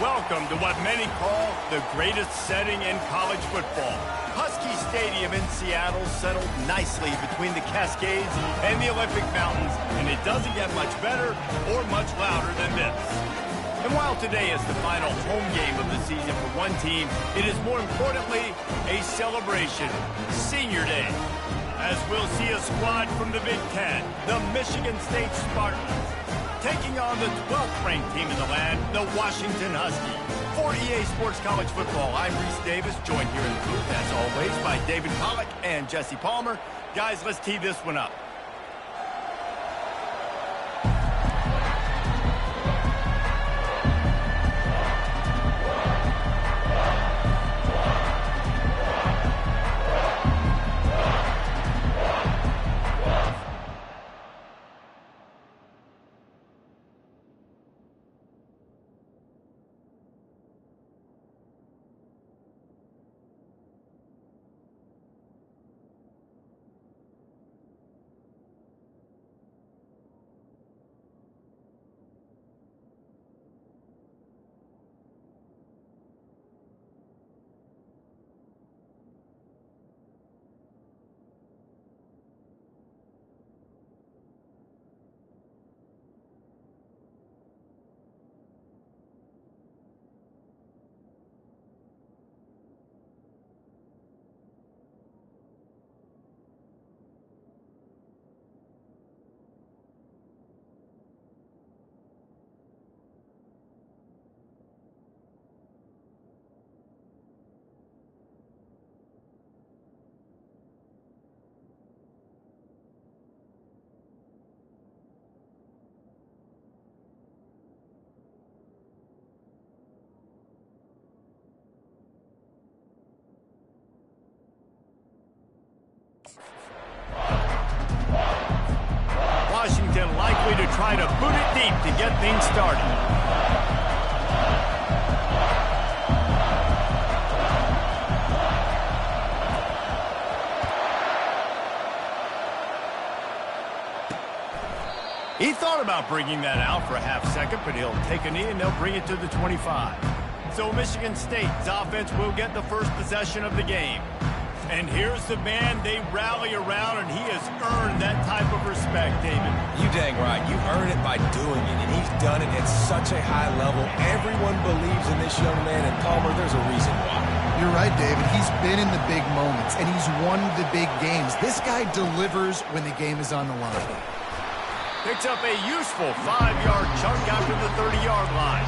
Welcome to what many call the greatest setting in college football. Husky Stadium in Seattle settled nicely between the Cascades and the Olympic Mountains, and it doesn't get much better or much louder than this. And while today is the final home game of the season for one team, it is more importantly a celebration, Senior Day, as we'll see a squad from the Big Ten, the Michigan State Spartans, taking on the 12th-ranked team in the land, the Washington Huskies. For EA Sports College Football, I'm Reese Davis, joined here in the booth, as always, by David Pollack and Jesse Palmer. Guys, let's tee this one up. Washington likely to try to boot it deep to get things started. He thought about bringing that out for a half second, but he'll take a knee and they'll bring it to the 25. So Michigan State's offense will get the first possession of the game. And here's the man they rally around, and he has earned that type of respect, David. You dang right. You earn it by doing it, and he's done it at such a high level. Everyone believes in this young man, and Palmer, there's a reason why. You're right, David. He's been in the big moments, and he's won the big games. This guy delivers when the game is on the line. Picks up a useful 5-yard chunk after the 30-yard line.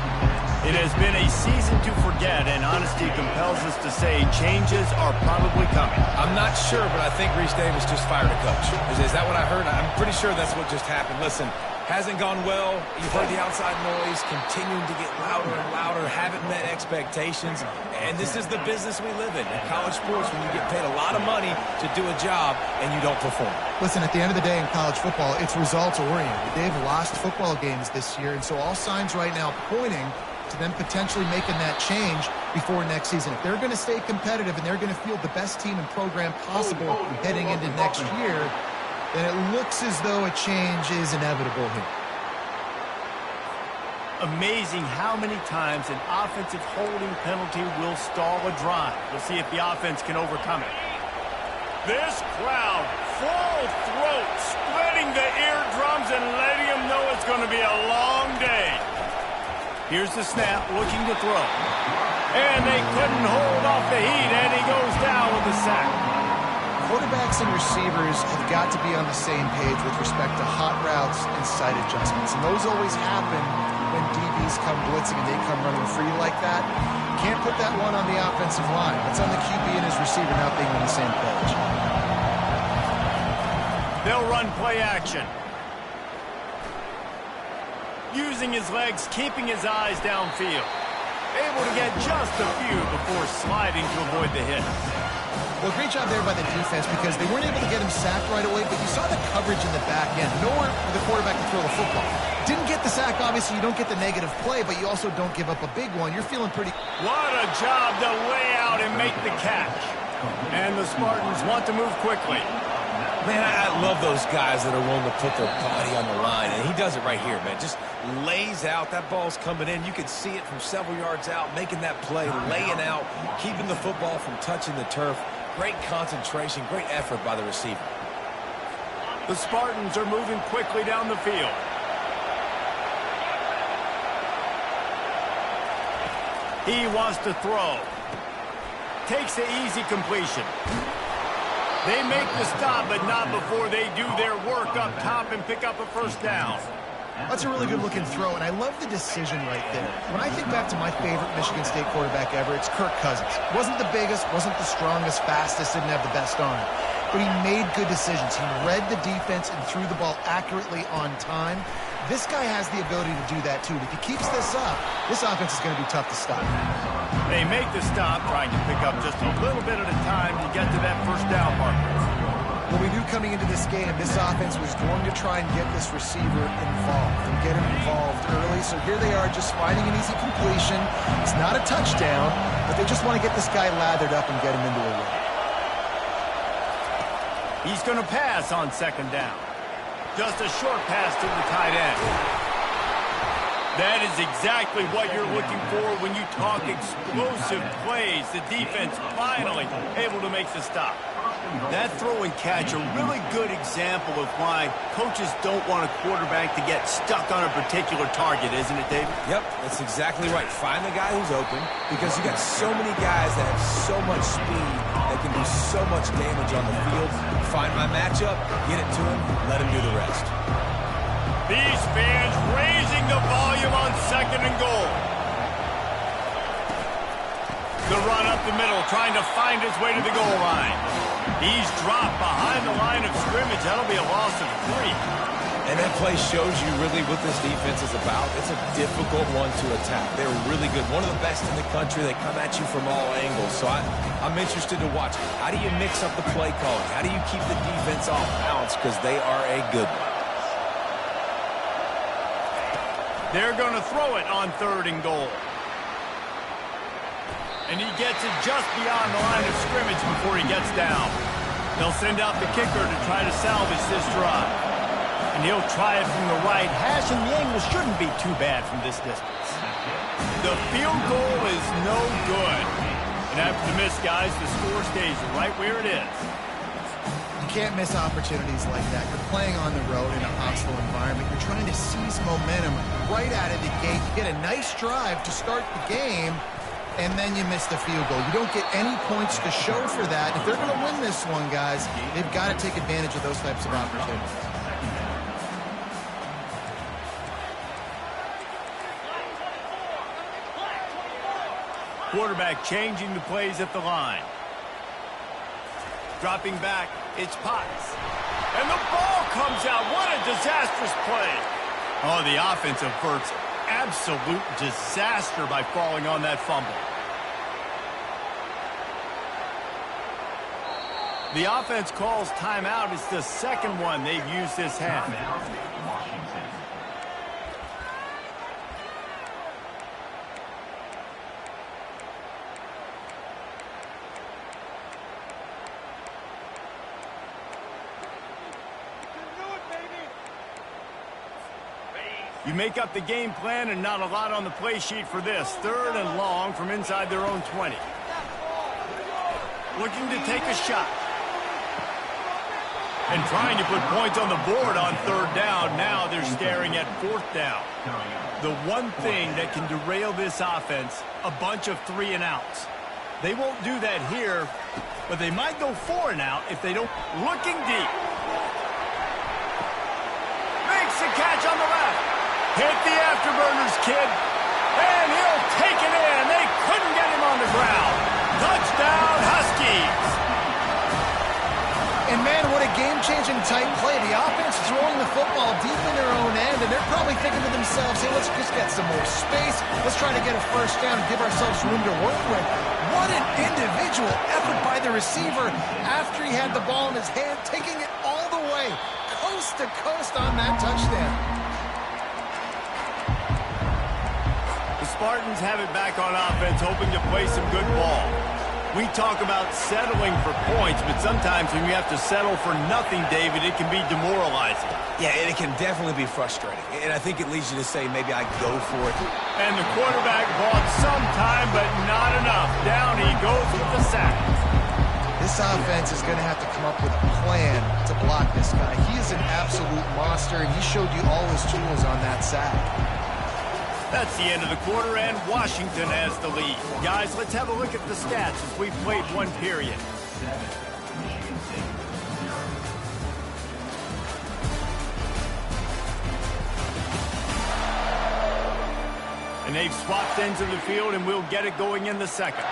It has been a season to forget, and honesty compels us to say changes are probably coming. I'm not sure, but I think Reese Davis just fired a coach. Is that what I heard? I'm pretty sure that's what just happened. Listen, hasn't gone well. You've heard the outside noise, continuing to get louder and louder, haven't met expectations, and this is the business we live in college sports, when you get paid a lot of money to do a job and you don't perform. Listen, at the end of the day in college football, it's results-oriented. They've lost football games this year, and so all signs right now pointing to them potentially making that change before next season. If they're going to stay competitive and they're going to field the best team and program possible heading into next year, then it looks as though a change is inevitable here. Amazing how many times an offensive holding penalty will stall a drive. We'll see if the offense can overcome it. This crowd, full throat, splitting the eardrums and letting them know it's going to be a long day. Here's the snap, looking to throw. And they couldn't hold off the heat, and he goes down with the sack. Quarterbacks and receivers have got to be on the same page with respect to hot routes and sight adjustments. And those always happen when DBs come blitzing and they come running free like that. Can't put that one on the offensive line. That's on the QB and his receiver not being on the same page. They'll run play action. Using his legs, keeping his eyes downfield. Able to get just a few before sliding to avoid the hit. Well, great job there by the defense because they weren't able to get him sacked right away, but you saw the coverage in the back end. Nowhere for the quarterback to throw the football. Didn't get the sack, obviously. You don't get the negative play, but you also don't give up a big one. You're feeling pretty... What a job to lay out and make the catch. And the Spartans want to move quickly. Man, I love those guys that are willing to put their body on the line, and he does it right here, man. Just lays out. That ball's coming in. You can see it from several yards out, making that play, laying out, keeping the football from touching the turf. Great concentration, great effort by the receiver. The Spartans are moving quickly down the field. He wants to throw. Takes the easy completion. They make the stop, but not before they do their work up top and pick up a first down. That's a really good-looking throw, and I love the decision right there. When I think back to my favorite Michigan State quarterback ever, it's Kirk Cousins. Wasn't the biggest, wasn't the strongest, fastest, didn't have the best arm. But he made good decisions. He read the defense and threw the ball accurately on time. This guy has the ability to do that, too. If he keeps this up, this offense is going to be tough to stop. They make the stop, trying to pick up just a little bit at a time to get to that first down marker. Well, we knew coming into this game, this offense was going to try and get this receiver involved and get him involved early. So here they are just finding an easy completion. It's not a touchdown, but they just want to get this guy lathered up and get him into a run. He's going to pass on second down. Just a short pass to the tight end. That is exactly what you're looking for when you talk explosive plays. The defense finally able to make the stop. That throw and catch, a really good example of why coaches don't want a quarterback to get stuck on a particular target, isn't it, David? Yep, that's exactly right. Find the guy who's open, because you got so many guys that have so much speed that can do so much damage on the field. Find my matchup, get it to him, let him do the rest. These fans raising the volume on second and goal. The run up the middle, trying to find his way to the goal line. He's dropped behind the line of scrimmage. That'll be a loss of 3. And that play shows you really what this defense is about. It's a difficult one to attack. They're really good. One of the best in the country. They come at you from all angles. So I'm interested to watch. How do you mix up the play calling? How do you keep the defense off balance? Because they are a good one. They're going to throw it on third and goal. And he gets it just beyond the line of scrimmage before he gets down. They'll send out the kicker to try to salvage this drive. And he'll try it from the right hash, and the angle shouldn't be too bad from this distance. The field goal is no good. And after the miss, guys, the score stays right where it is. You can't miss opportunities like that. You're playing on the road in a hostile environment. You're trying to seize momentum right out of the gate. You get a nice drive to start the game, and then you miss the field goal. You don't get any points to show for that. If they're going to win this one, guys, they've got to take advantage of those types of opportunities. Quarterback changing the plays at the line. Dropping back, it's Potts. And the ball comes out. What a disastrous play. Oh, the offense averts absolute disaster by falling on that fumble. The offense calls timeout. It's the second one they've used this half. You make up the game plan and not a lot on the play sheet for this. Third and long from inside their own 20. Looking to take a shot. And trying to put points on the board on third down. Now they're staring at fourth down. The one thing that can derail this offense, a bunch of 3-and-outs. They won't do that here, but they might go 4-and-out if they don't. Looking deep. Makes the catch on the left. Hit the afterburners, kid. And he'll take it in. They couldn't get him on the ground. Touchdown, Huskies. And, man, what a game-changing type play. The offense throwing the football deep in their own end, and they're probably thinking to themselves, hey, let's just get some more space. Let's try to get a first down and give ourselves room to work with. What an individual effort by the receiver after he had the ball in his hand, taking it all the way, coast to coast on that touchdown. Spartans have it back on offense, hoping to play some good ball. We talk about settling for points, but sometimes when you have to settle for nothing, David, it can be demoralizing. Yeah, and it can definitely be frustrating. And I think it leads you to say, maybe I go for it. And the quarterback bought some time, but not enough. Down he goes with the sack. This offense is going to have to come up with a plan to block this guy. He is an absolute monster, and he showed you all his tools on that sack. That's the end of the quarter, and Washington has the lead. Guys, let's have a look at the stats as we've played one period. And they've swapped ends of the field, and we'll get it going in the second.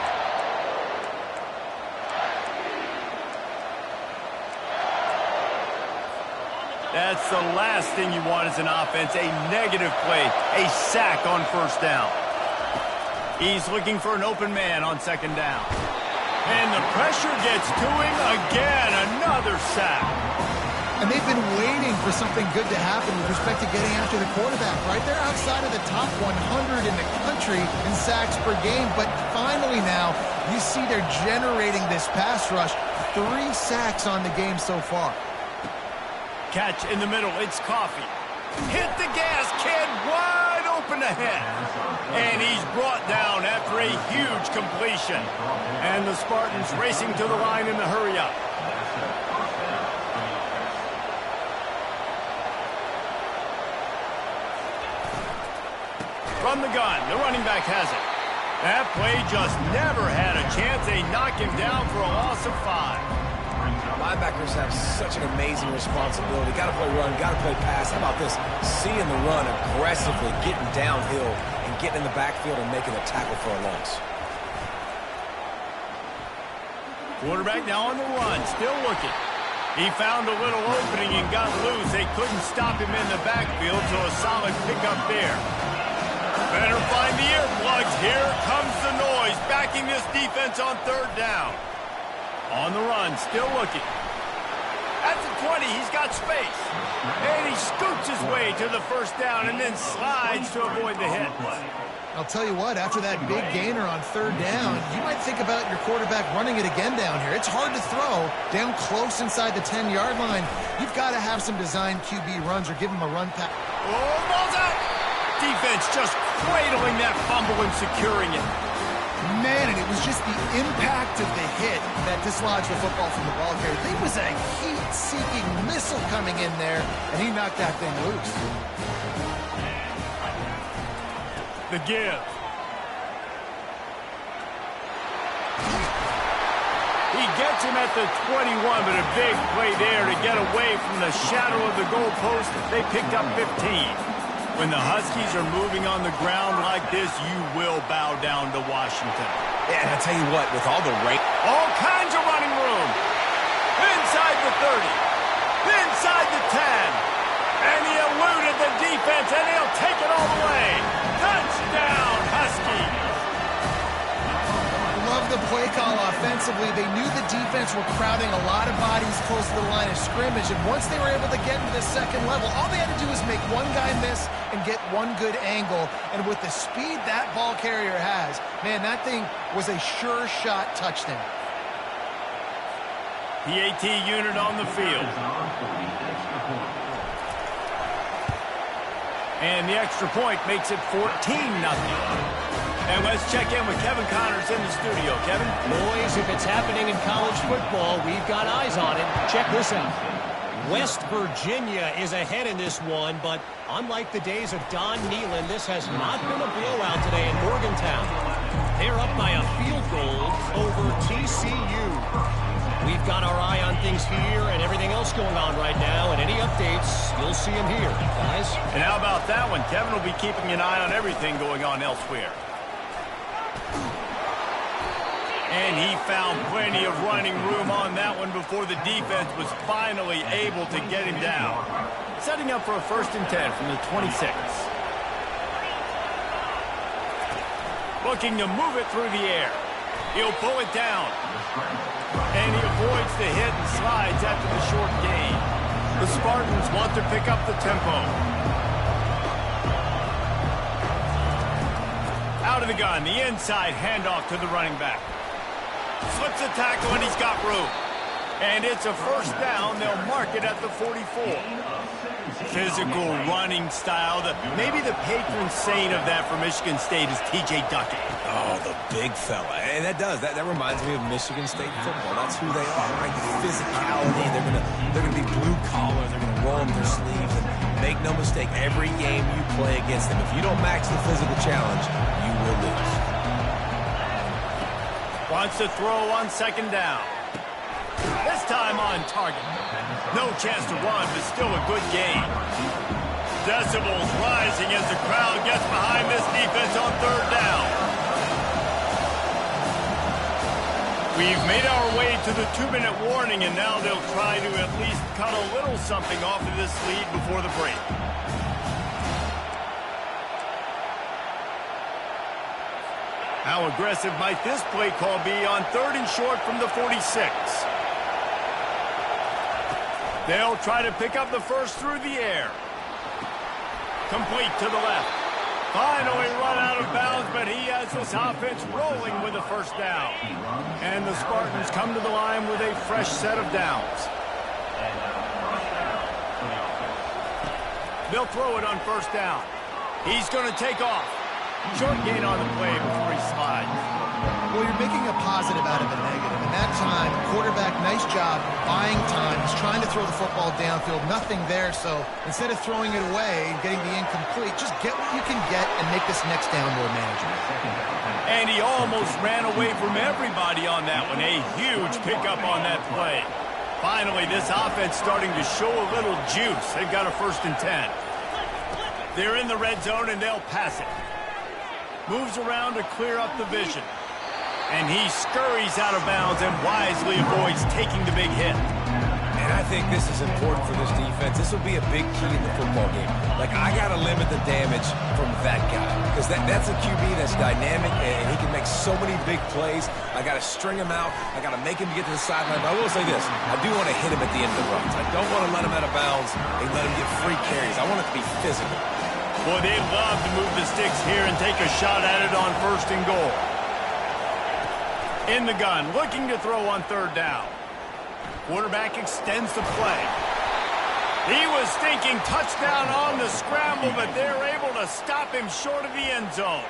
That's the last thing you want as an offense, a negative play, a sack on first down. He's looking for an open man on second down. And the pressure gets to him again, another sack. And they've been waiting for something good to happen with respect to getting after the quarterback, right? They're outside of the top 100 in the country in sacks per game, but finally now you see they're generating this pass rush. 3 sacks on the game so far. Catch in the middle, it's Coffee. Hit the gas, kid, wide open ahead. And he's brought down after a huge completion. And the Spartans racing to the line in the hurry-up. From the gun, the running back has it. That play just never had a chance. They knock him down for a loss of 5. Linebackers have such an amazing responsibility. Got to play run, got to play pass. How about this? Seeing the run aggressively, getting downhill, and getting in the backfield and making a tackle for a loss. Quarterback now on the run, still looking. He found a little opening and got loose. They couldn't stop him in the backfield, so a solid pickup there. Better find the earplugs. Here comes the noise, backing this defense on third down. On the run, still looking. At the 20, he's got space. And he scoots his way to the first down and then slides to avoid the hit. I'll tell you what, after that big gainer on third down, you might think about your quarterback running it again down here. It's hard to throw down close inside the 10-yard line. You've got to have some designed QB runs or give him a run pass. Oh, ball's out. Defense just cradling that fumble and securing it. Man, and it was just the impact of the hit that dislodged the football from the ball carrier. There was a heat-seeking missile coming in there, and he knocked that thing loose. The give. He gets him at the 21, but a big play there to get away from the shadow of the goalpost. They picked up 15. When the Huskies are moving on the ground like this, you will bow down to Washington. Yeah, and I tell you what, with all the rain... All kinds of running room. Inside the 30. Inside the 10. And he eluded the defense, and he'll take it all the way. Touchdown, Husky. Love the play call offensively. They knew the defense were crowding a lot of bodies close to the line of scrimmage, and once they were able to get into the second level, all they had to do was make one guy miss and get one good angle. And with the speed that ball carrier has, man, that thing was a sure shot touchdown. PAT unit on the field. And the extra point makes it 14-0. And let's check in with Kevin Connors in the studio. Kevin? Boys, if it's happening in college football, we've got eyes on it. Check this out. West Virginia is ahead in this one, but unlike the days of Don Nehlen, this has not been a blowout today in Morgantown. They're up by a field goal over TCU. We've got our eye on things here and everything else going on right now, and any updates, you'll see them here, guys. And how about that one? Kevin will be keeping an eye on everything going on elsewhere. And he found plenty of running room on that one before the defense was finally able to get him down. Setting up for a 1st and 10 from the 26. Looking to move it through the air. He'll pull it down. And he avoids the hit and slides after the short gain. The Spartans want to pick up the tempo. Out of the gun, the inside handoff to the running back. Slips a tackle, and he's got room. And it's a first down. They'll mark it at the 44. Physical running style. Maybe the patron saint of that for Michigan State is T.J. Duckett. Oh, the big fella. And that does. That reminds me of Michigan State football. That's who they are, right? Physicality. They're gonna be blue collar. They're gonna roll up their sleeves. And make no mistake, every game you play against them, if you don't match the physical challenge, you will lose. Wants to throw on second down. This time on target. No chance to run, but still a good game. Decibels rising as the crowd gets behind this defense on third down. We've made our way to the 2-minute warning, and now they'll try to at least cut a little something off of this lead before the break. How aggressive might this play call be on 3rd and short from the 46? They'll try to pick up the first through the air. Complete to the left. Finally run out of bounds, but he has this offense rolling with a first down. And the Spartans come to the line with a fresh set of downs. They'll throw it on first down. He's going to take off. Short gain on the play before he slides. Well, you're making a positive out of a negative. And that time, quarterback, nice job buying time. He's trying to throw the football downfield. Nothing there, so instead of throwing it away and getting the incomplete, just get what you can get and make this next down more manageable. And he almost ran away from everybody on that one. A huge pickup on that play. Finally, this offense starting to show a little juice. They've got a 1st and 10. They're in the red zone, and they'll pass it. Moves around to clear up the vision. And he scurries out of bounds and wisely avoids taking the big hit. And I think this is important for this defense. This will be a big key in the football game. Like, I got to limit the damage from that guy. Because that's a QB that's dynamic, and he can make so many big plays. I got to string him out. I got to make him get to the sideline. But I will say this. I do want to hit him at the end of the runs. I don't want to let him out of bounds and let him get free carries. I want it to be physical. Boy, they'd love to move the sticks here and take a shot at it on 1st and goal. In the gun, looking to throw on 3rd down. Quarterback extends the play. He was thinking touchdown on the scramble, but they're able to stop him short of the end zone.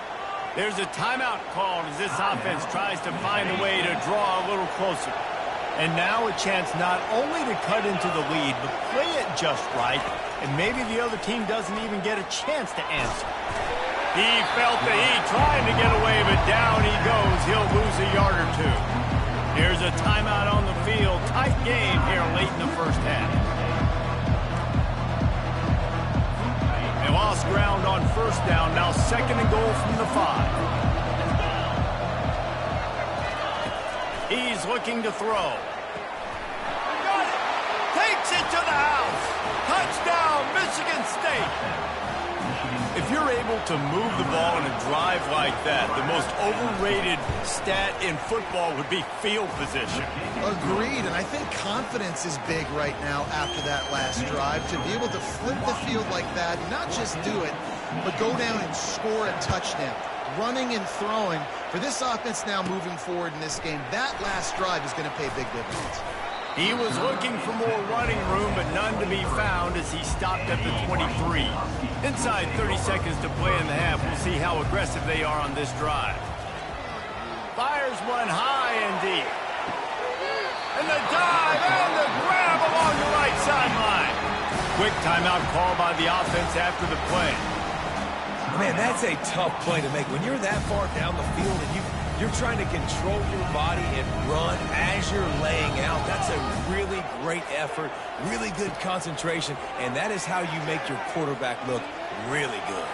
There's a timeout called as this offense tries to find a way to draw a little closer. And now a chance not only to cut into the lead, but play it just right, and maybe the other team doesn't even get a chance to answer. He felt the heat trying to get away, but down he goes. He'll lose a yard or two. Here's a timeout on the field. Tight game here late in the first half. They lost ground on 1st down. Now 2nd and goal from the 5. He's looking to throw. Got it. Takes it to the house. Touchdown, Michigan State. If you're able to move the ball in a drive like that, the most overrated stat in football would be field position. Agreed, and I think confidence is big right now after that last drive. To be able to flip the field like that, not just do it, but go down and score a touchdown. Running and throwing. For this offense now moving forward in this game, that last drive is going to pay big dividends. He was looking for more running room, but none to be found as he stopped at the 23. Inside 30 seconds to play in the half. We'll see how aggressive they are on this drive. Fires one high and deep. And the dive and the grab along the right sideline. Quick timeout call by the offense after the play. Man, that's a tough play to make. When you're that far down the field and you're trying to control your body and run as you're laying out, that's a really great effort, really good concentration, and that is how you make your quarterback look really good.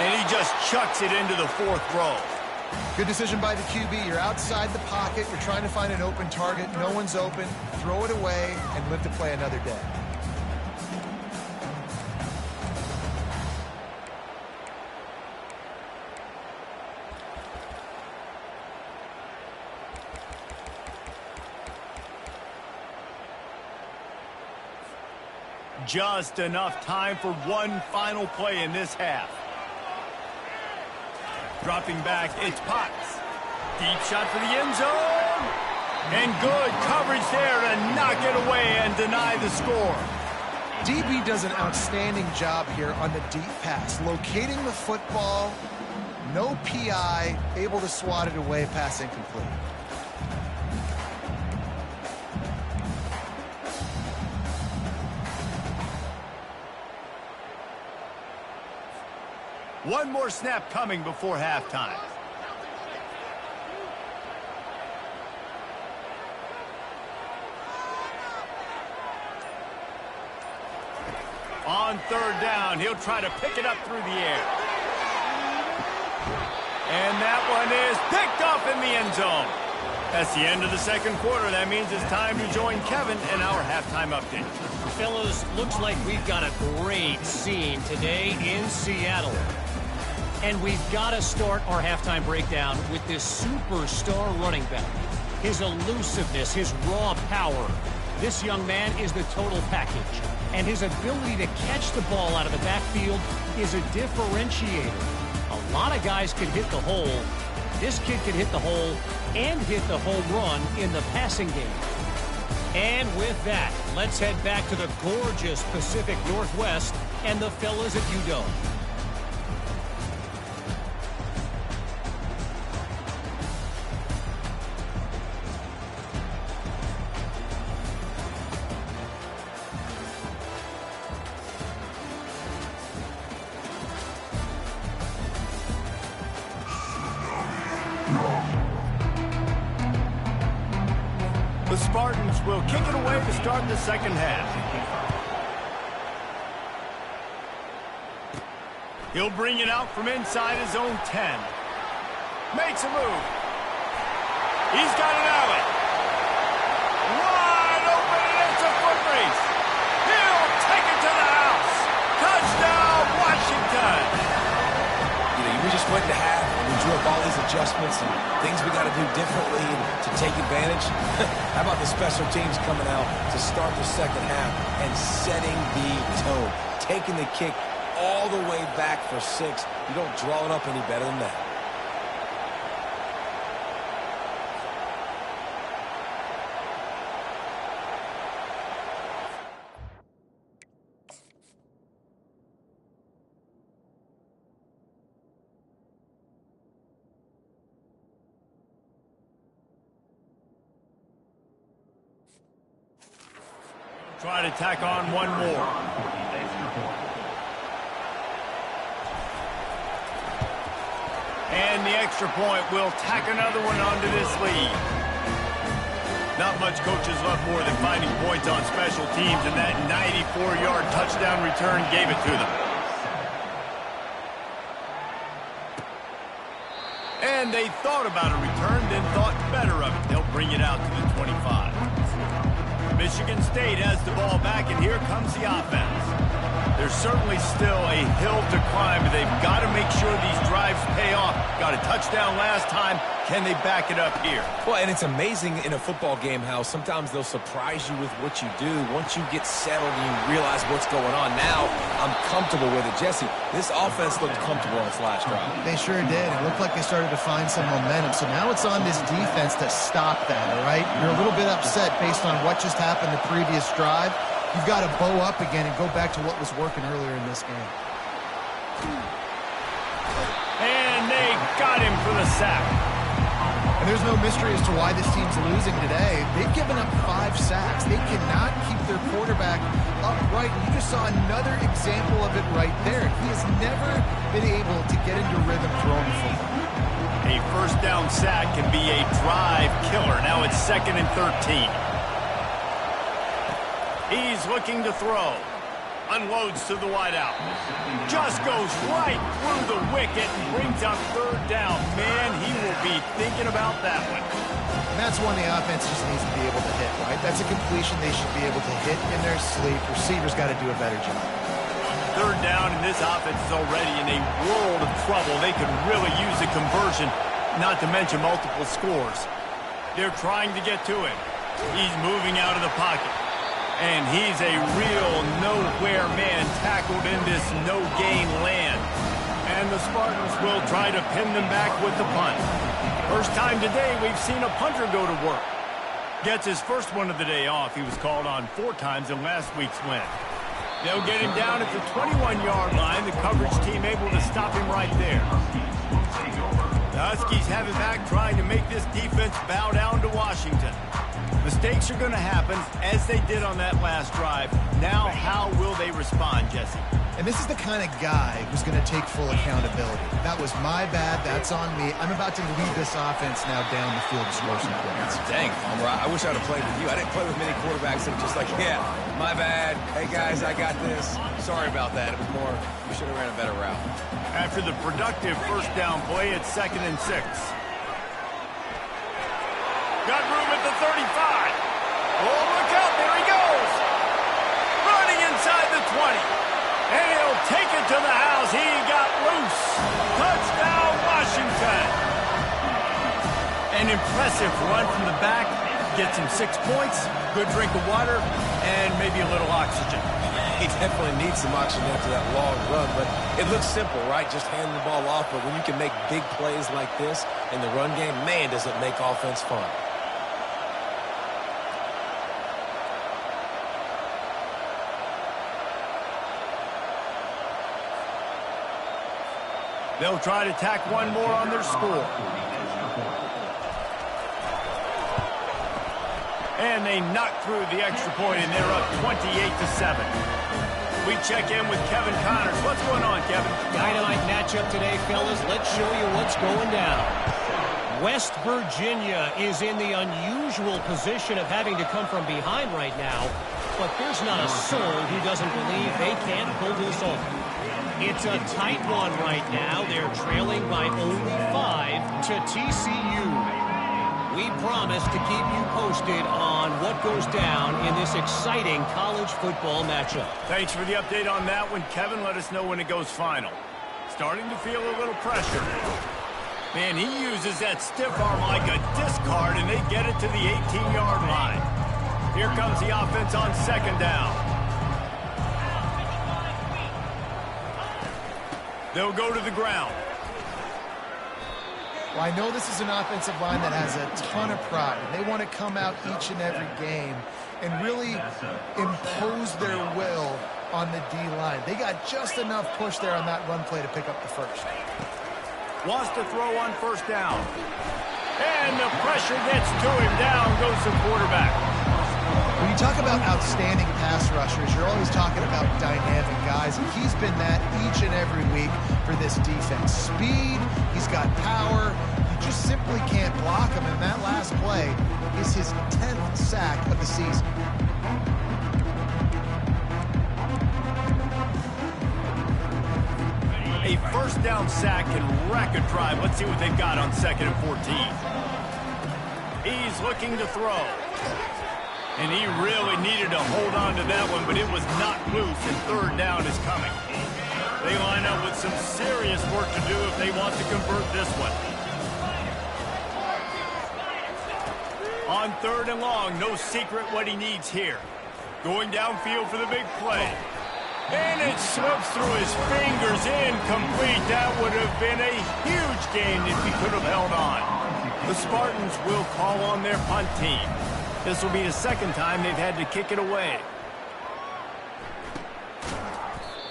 And he just chucks it into the 4th row. Good decision by the QB. You're outside the pocket. You're trying to find an open target. No one's open. Throw it away and live to play another day. Just enough time for one final play in this half. Dropping back, it's Potts. Deep shot for the end zone. And good coverage there to knock it away and deny the score. DB does an outstanding job here on the deep pass, locating the football, no PI, able to swat it away, pass incomplete. One more snap coming before halftime. On third down, he'll try to pick it up through the air. And that one is picked off in the end zone. That's the end of the second quarter. That means it's time to join Kevin in our halftime update. Fellas, looks like we've got a great scene today in Seattle. And we've got to start our halftime breakdown with this superstar running back. His elusiveness, his raw power. This young man is the total package. And his ability to catch the ball out of the backfield is a differentiator. A lot of guys can hit the hole. This kid can hit the hole and hit the home run in the passing game. And with that, let's head back to the gorgeous Pacific Northwest and the fellas at UW. The Spartans will kick it away to start the second half. He'll bring it out from inside his own 10. Makes a move. He's got an alley. Wide open, and it's a foot race. He'll take it to the house. Touchdown, Washington. We just went to half, and we drew up all these adjustments and things we got to do differently to take advantage. How about the special teams coming out to start the second half and setting the tone, taking the kick all the way back for 6. You don't draw it up any better than that. Try to tack on one more. And the extra point will tack another one onto this lead. Not much coaches love more than finding points on special teams, and that 94-yard touchdown return gave it to them. And they thought about a return, then thought better of it. They'll bring it out to the 25. Michigan State has the ball back, and here comes the offense. There's certainly still a hill to climb, but they've got to make sure these drives pay off. Got a touchdown last time. Can they back it up here? Well, and it's amazing in a football game how sometimes they'll surprise you with what you do. Once you get settled and you realize what's going on, now I'm comfortable with it. Jesse, this offense looked comfortable on its last drive. They sure did. It looked like they started to find some momentum. So now it's on this defense to stop that, all right? You're a little bit upset based on what just happened the previous drive. You've got to bow up again and go back to what was working earlier in this game. And they got him for the sack. And there's no mystery as to why this team's losing today. They've given up 5 sacks. They cannot keep their quarterback upright. And you just saw another example of it right there. He has never been able to get into rhythm throwing the football. A first down sack can be a drive killer. Now it's 2nd and 13. He's looking to throw. Unloads to the wideout. Just goes right through the wicket and brings up 3rd down. Man, he will be thinking about that one. And that's one the offense just needs to be able to hit, right? That's a completion they should be able to hit in their sleep. Receivers got to do a better job. 3rd down, and this offense is already in a world of trouble. They could really use a conversion, not to mention multiple scores. They're trying to get to him. He's moving out of the pocket. And he's a real nowhere man tackled in this no-gain land. And the Spartans will try to pin them back with the punt. First time today we've seen a punter go to work. Gets his first one of the day off. He was called on 4 times in last week's win. They'll get him down at the 21-yard line. The coverage team able to stop him right there. The Huskies have it back, trying to make this defense bow down to Washington. Mistakes are going to happen, as they did on that last drive. Now, how will they respond, Jesse? And this is the kind of guy who's going to take full accountability. That was my bad. That's on me. I'm about to lead this offense now down the field to score some points. Dang, Homer, I wish I would have played with you. I didn't play with many quarterbacks that were just like, yeah, my bad. Hey, guys, I got this. Sorry about that. It was more, we should have ran a better route. After the productive first down play, it's 2nd and 6. Got room at the 35. Oh, look out. There he goes. Running inside the 20. And he'll take it to the house. He got loose. Touchdown, Washington. An impressive run from the back. Gets him 6 points, good drink of water, and maybe a little oxygen. He definitely needs some oxygen after that long run, but it looks simple, right? Just hand the ball off, but when you can make big plays like this in the run game, man, does it make offense fun. They'll try to tack one more on their score. And they knock through the extra point, and they're up 28-7. We check in with Kevin Connors. What's going on, Kevin? Dynamite matchup today, fellas. Let's show you what's going down. West Virginia is in the unusual position of having to come from behind right now, but there's not a soul who doesn't believe they can't pull this off. It's a tight one right now. They're trailing by only 5 to TCU. We promise to keep you posted on what goes down in this exciting college football matchup. Thanks for the update on that one, Kevin. Let us know when it goes final. Starting to feel a little pressure. Man, he uses that stiff arm like a discard, and they get it to the 18-yard line. Here comes the offense on 2nd down. They'll go to the ground. Well, I know this is an offensive line that has a ton of pride. They want to come out each and every game and really impose their will on the D-line. They got just enough push there on that run play to pick up the first. Wants to throw on 1st down. And the pressure gets to him. Down goes the quarterback. When you talk about outstanding pass rushers, you're always talking about dynamic guys, and he's been that each and every week for this defense. Speed, he's got power, you just simply can't block him, and that last play is his 10th sack of the season. A 1st down sack can wreck a drive. Let's see what they've got on 2nd and 14. He's looking to throw. And he really needed to hold on to that one, but it was not loose, and 3rd down is coming. They line up with some serious work to do if they want to convert this one. On 3rd and long, no secret what he needs here. Going downfield for the big play. And it slips through his fingers, incomplete. That would have been a huge gain if he could have held on. The Spartans will call on their punt team. This will be the 2nd time they've had to kick it away.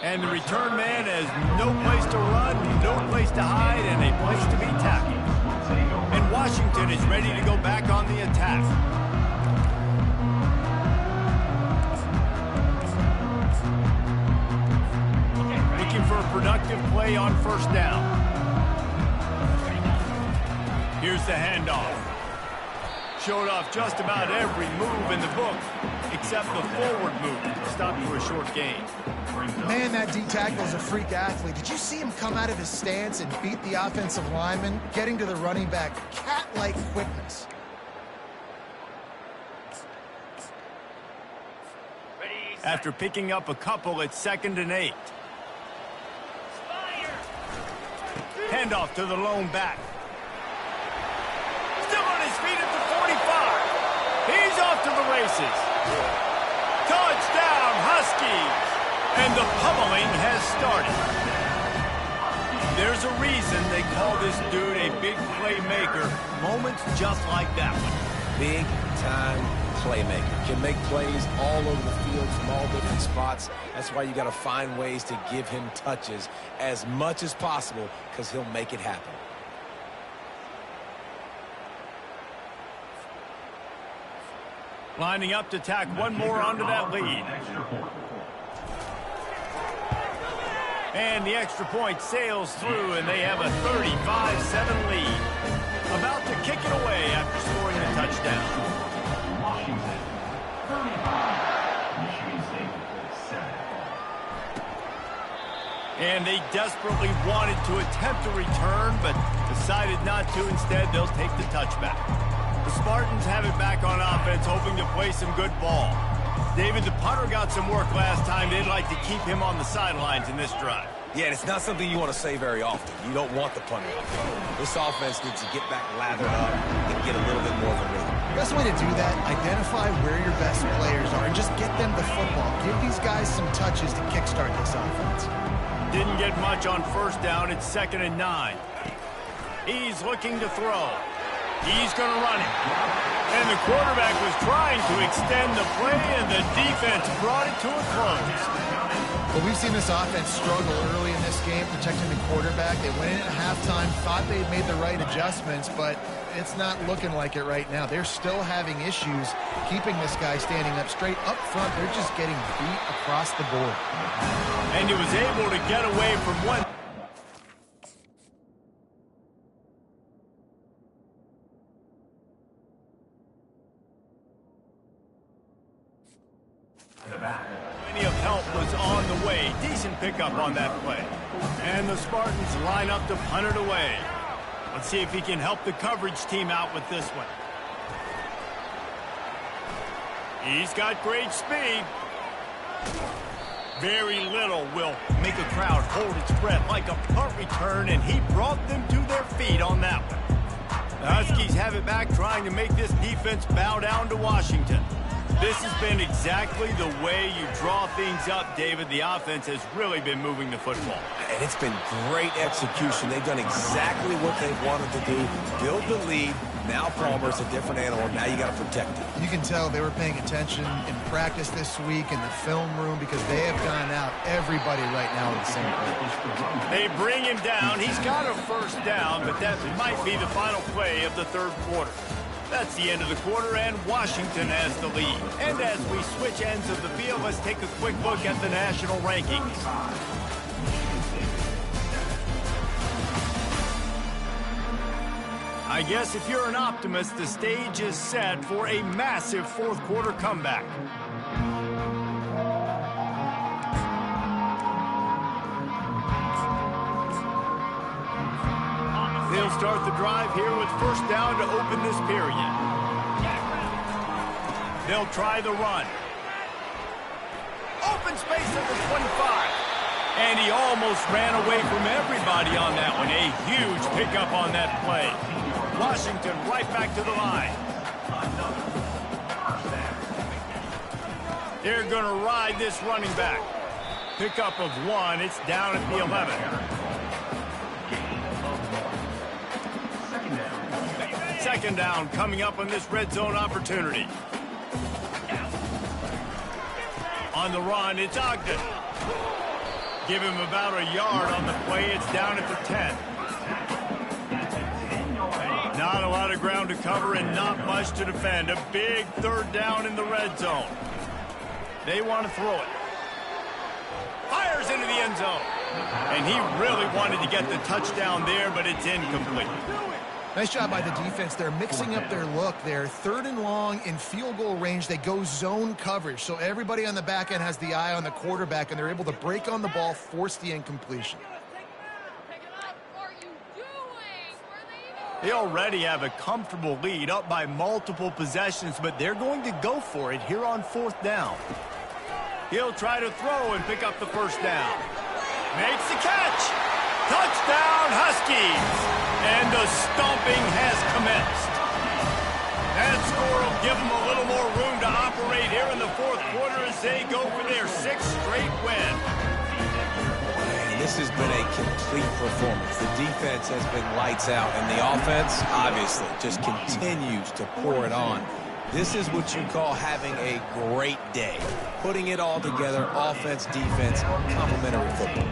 And the return man has no place to run, no place to hide, and a place to be tackled. And Washington is ready to go back on the attack. Looking for a productive play on 1st down. Here's the handoff. Showed off just about every move in the book, except the forward move. Stopped for a short gain. Man, that D-tackle is a freak athlete. Did you see him come out of his stance and beat the offensive lineman, getting to the running back? Cat-like quickness. After picking up a couple, it's 2nd and 8. Handoff to the lone back. Still on his feet at the 45. He's off to the races. Touchdown, Huskies. And the pummeling has started. There's a reason they call this dude a big playmaker. Moments just like that one. Big-time playmaker. Can make plays all over the field from all different spots. That's why you got to find ways to give him touches as much as possible, because he'll make it happen. Lining up to tack one more onto that lead. And the extra point sails through, and they have a 35-7 lead. About to kick it away after scoring the touchdown. Washington, 35. Michigan State, 7. And they desperately wanted to attempt a return, but decided not to. Instead, they'll take the touchback. The Spartans have it back on offense, hoping to play some good ball. David, the punter got some work last time. They'd like to keep him on the sidelines in this drive. Yeah, and it's not something you want to say very often. You don't want the punter out there. This offense needs to get back lathered up and get a little bit more of a rhythm. The best way to do that, identify where your best players are and just get them the football. Give these guys some touches to kickstart this offense. Didn't get much on first down. It's 2nd and 9. He's looking to throw. He's going to run it. And the quarterback was trying to extend the play, and the defense brought it to a close. Well, we've seen this offense struggle early in this game, protecting the quarterback. They went in at halftime, thought they'd made the right adjustments, but it's not looking like it right now. They're still having issues keeping this guy standing up straight. Up front, they're just getting beat across the board. And he was able to get away from one. Plenty of help was on the way. Decent pickup on that play. And the Spartans line up to punt it away. Let's see if he can help the coverage team out with this one. He's got great speed. Very little will make a crowd hold its breath like a punt return, and he brought them to their feet on that one. The Huskies have it back, trying to make this defense bow down to Washington. This has been exactly the way you draw things up, David. The offense has really been moving the football. And it's been great execution. They've done exactly what they've wanted to do. Build the lead. Now Palmer's a different animal. Now you got to protect it. You can tell they were paying attention in practice this week in the film room, because they have gone out everybody right now in the same place. They bring him down. He's got a first down, but that might be the final play of the third quarter. That's the end of the quarter, and Washington has the lead. And as we switch ends of the field, let's take a quick look at the national rankings. I guess if you're an optimist, the stage is set for a massive fourth quarter comeback. They'll start the drive here with first down to open this period. They'll try the run. Open space at the 25. And he almost ran away from everybody on that one. A huge pickup on that play. Washington right back to the line. They're going to ride this running back. Pickup of 1. It's down at the 11. Second down coming up on this red zone opportunity. On the run, it's Ogden. Give him about a yard on the play. It's down at the 10. Not a lot of ground to cover and not much to defend. A big third down in the red zone. They want to throw it. Fires into the end zone. And he really wanted to get the touchdown there, but it's incomplete. Nice job by the defense. They're mixing up their look there. 3rd and long in field goal range. They go zone coverage. So everybody on the back end has the eye on the quarterback, and they're able to break on the ball, force the incompletion. They already have a comfortable lead, up by multiple possessions, but they're going to go for it here on 4th down. He'll try to throw and pick up the first down. Makes the catch. Touchdown, Huskies! And the stomping has commenced. That score will give them a little more room to operate here in the fourth quarter as they go for their 6th straight win. And This has been a complete performance. The defense has been lights out, and the offense, obviously, just continues to pour it on. This is what you call having a great day. Putting it all together, offense, defense, complementary football.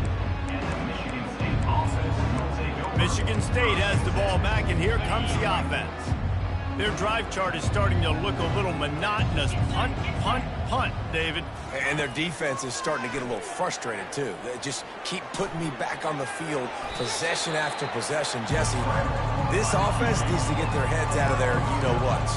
Michigan State has the ball back, and here comes the offense. Their drive chart is starting to look a little monotonous. Punt, punt, punt, David. And their defense is starting to get a little frustrated, too. They just keep putting me back on the field, possession after possession. Jesse, this offense needs to get their heads out of their you-know-whats.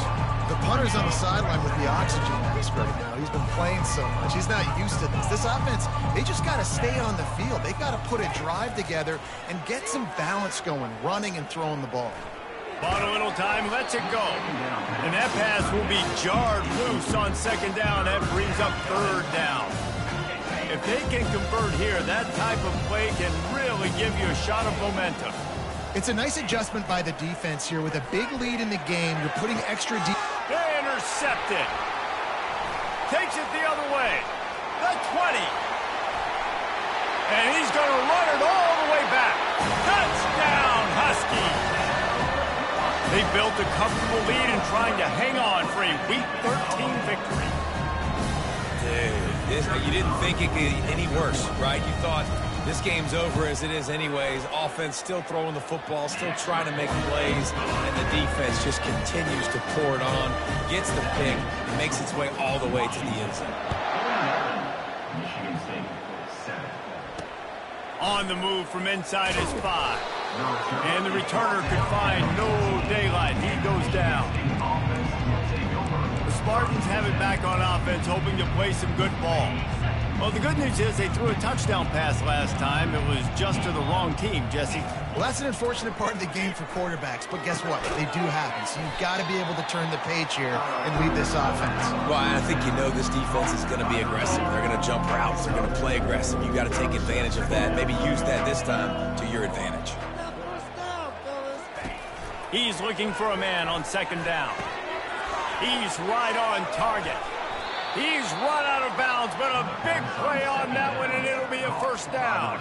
The punter's on the sideline with the oxygen mask right now. He's been playing so much. He's not used to this. This offense, they just got to stay on the field. They got to put a drive together and get some balance going, running and throwing the ball. Bought a little time, lets it go. And that pass will be jarred loose on second down. That brings up third down. If they can convert here, that type of play can really give you a shot of momentum. It's a nice adjustment by the defense here. With a big lead in the game, you're putting extra deep. Intercepted. Takes it the other way. The 20. And he's going to run it all the way back. Touchdown, Huskies. They built a comfortable lead and trying to hang on for a Week 13 victory. Dude, you didn't think it could get any worse, right? You thought this game's over as it is anyways. Offense still throwing the football, still trying to make plays, and the defense just continues to pour it on, gets the pick, and makes its way all the way to the end zone. On the move from inside his 5. And the returner could find no daylight. He goes down. The Spartans have it back on offense, hoping to play some good ball. Well, the good news is they threw a touchdown pass last time. It was just to the wrong team, Jesse. Well, that's an unfortunate part of the game for quarterbacks, but guess what? They do happen, so you've got to be able to turn the page here and lead this offense. Well, I think you know this defense is going to be aggressive. They're going to jump routes. They're going to play aggressive. You've got to take advantage of that. Maybe use that this time to your advantage. He's looking for a man on second down. He's right on target. He's run out of bounds, but a big play on that one, and it'll be a first down.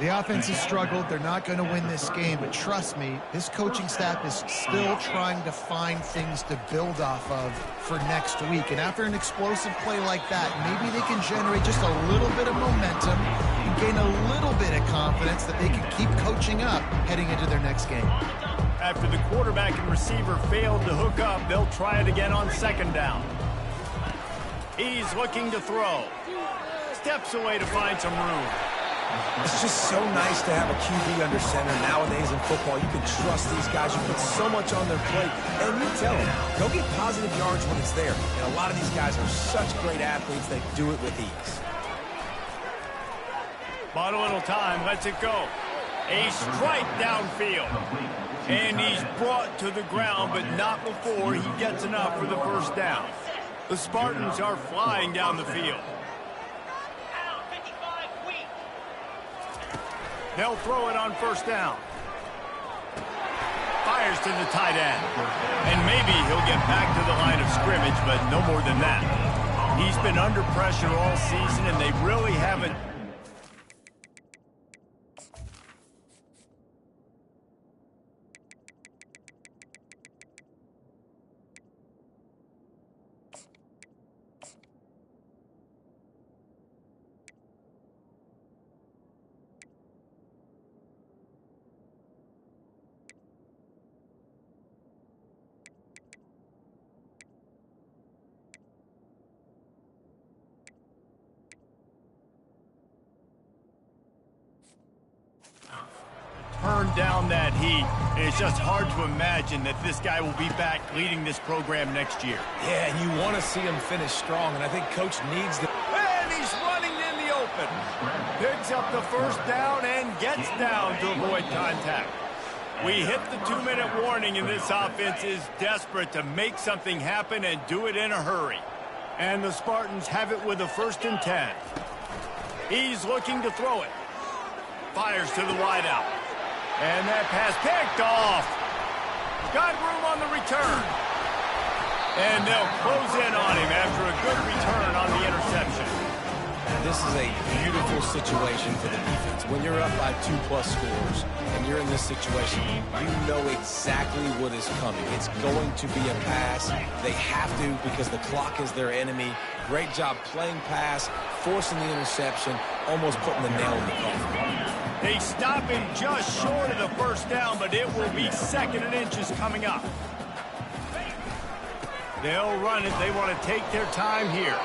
The offense has struggled. They're not going to win this game, but trust me, this coaching staff is still trying to find things to build off of for next week. And after an explosive play like that, maybe they can generate just a little bit of momentum and gain a little bit of confidence that they can keep coaching up heading into their next game. After the quarterback and receiver failed to hook up, they'll try it again on second down. He's looking to throw. Steps away to find some room. It's just so nice to have a QB under center. Nowadays in football, you can trust these guys. You put so much on their plate, and you tell them, go get positive yards when it's there. And a lot of these guys are such great athletes, they do it with ease. Bought a little time, lets it go. A strike downfield. And he's brought to the ground, but not before he gets enough for the first down. The Spartans are flying down the field. They'll throw it on first down. Fires to the tight end. And maybe he'll get back to the line of scrimmage, but no more than that. He's been under pressure all season, and they really haven't. Turn down that heat, and it's just hard to imagine that this guy will be back leading this program next year. Yeah, and you want to see him finish strong, and I think Coach needs to. And he's running in the open. Picks up the first down and gets down to avoid contact. We hit the 2-minute warning, and this offense is desperate to make something happen and do it in a hurry. And the Spartans have it with a 1st and 10. He's looking to throw it. Fires to the wideout. And that pass picked off. Got room on the return. And they'll close in on him after a good return on the interception. this is a beautiful situation for the defense. When you're up by 2+ scores and you're in this situation, you know exactly what is coming. It's going to be a pass. They have to because the clock is their enemy. Great job playing pass, forcing the interception, almost putting the nail in the coffin. They stop him just short of the first down, but it will be 2nd and inches coming up. They'll run it. They want to take their time here.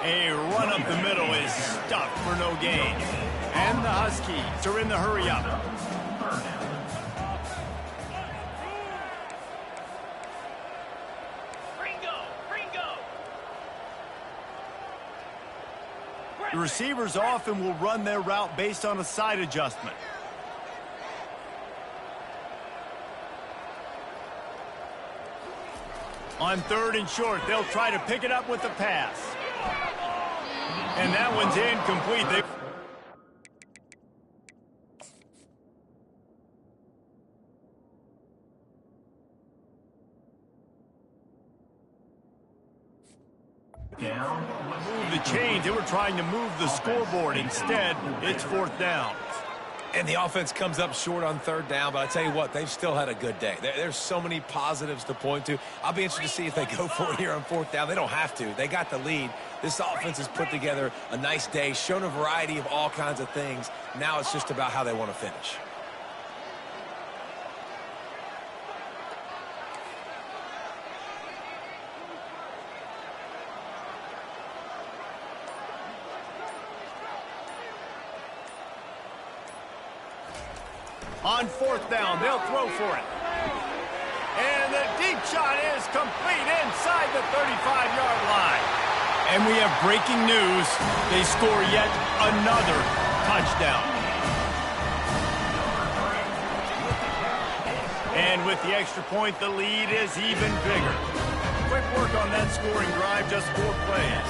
A run up the middle is stuffed for no gain. And the Huskies are in the hurry up. The receivers often will run their route based on a side adjustment. On 3rd and short, they'll try to pick it up with the pass. And that one's incomplete. Move the chains. They were trying to move the scoreboard. Instead, it's 4th down. And the offense comes up short on 3rd down, but I tell you what, they've still had a good day. There's so many positives to point to. I'll be interested to see if they go for it here on 4th down. They don't have to. They got the lead. This offense has put together a nice day, shown a variety of all kinds of things. Now it's just about how they want to finish. On 4th down, they'll throw for it. And the deep shot is complete inside the 35-yard line. And we have breaking news. They score yet another touchdown. And with the extra point, the lead is even bigger. Quick work on that scoring drive, just 4 plays.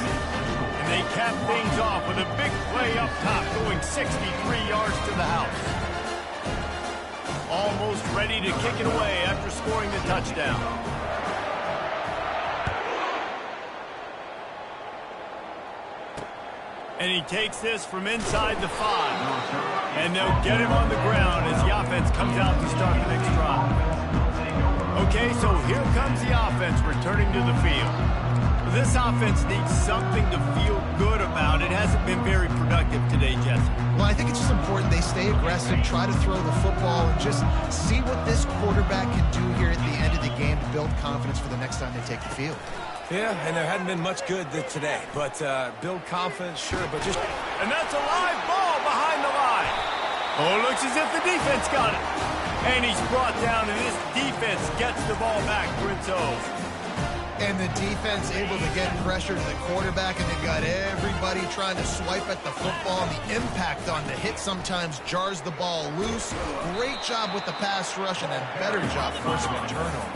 And they cap things off with a big play up top, going 63 yards to the house. Almost ready to kick it away after scoring the touchdown. And he takes this from inside the 5. And they'll get him on the ground as the offense comes out to start the next drive. Okay, so here comes the offense returning to the field. This offense needs something to feel good about. It hasn't been very productive today, Jesse. Well, I think it's just important they stay aggressive, try to throw the football, and just see what this quarterback can do here at the end of the game to build confidence for the next time they take the field. Yeah, and there hadn't been much good today, but build confidence, sure, but just... And that's a live ball behind the line. Oh, looks as if the defense got it. And he's brought down, and this defense gets the ball back for its own. And the defense able to get pressure to the quarterback, and they've got everybody trying to swipe at the football. The impact on the hit sometimes jars the ball loose. Great job with the pass rush, and a better job forcing a turnover.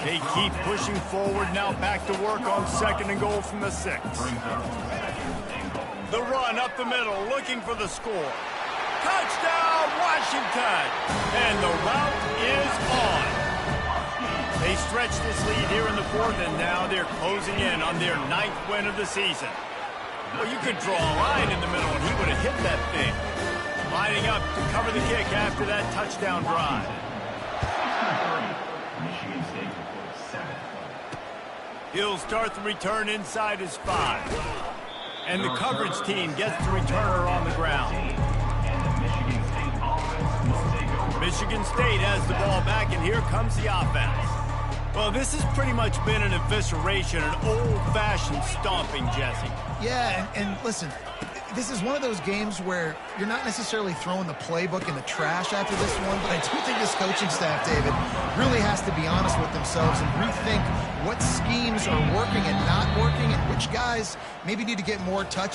They keep pushing forward, now back to work on 2nd and goal from the 6. The run up the middle, looking for the score. Touchdown, Washington! And the route is on. They stretch this lead here in the 4th, and now they're closing in on their 9th win of the season. Well, you could draw a line in the middle, and he would have hit that thing. Lining up to cover the kick after that touchdown drive. He'll start the return inside his 5. And the coverage team gets the returner on the ground. Michigan State has the ball back, and here comes the offense. Well, this has pretty much been an evisceration, an old-fashioned stomping, Jesse. Yeah, and listen, this is one of those games where you're not necessarily throwing the playbook in the trash after this one, but I do think this coaching staff, David, really has to be honest with themselves and rethink what schemes are working and not working, and which guys maybe need to get more touches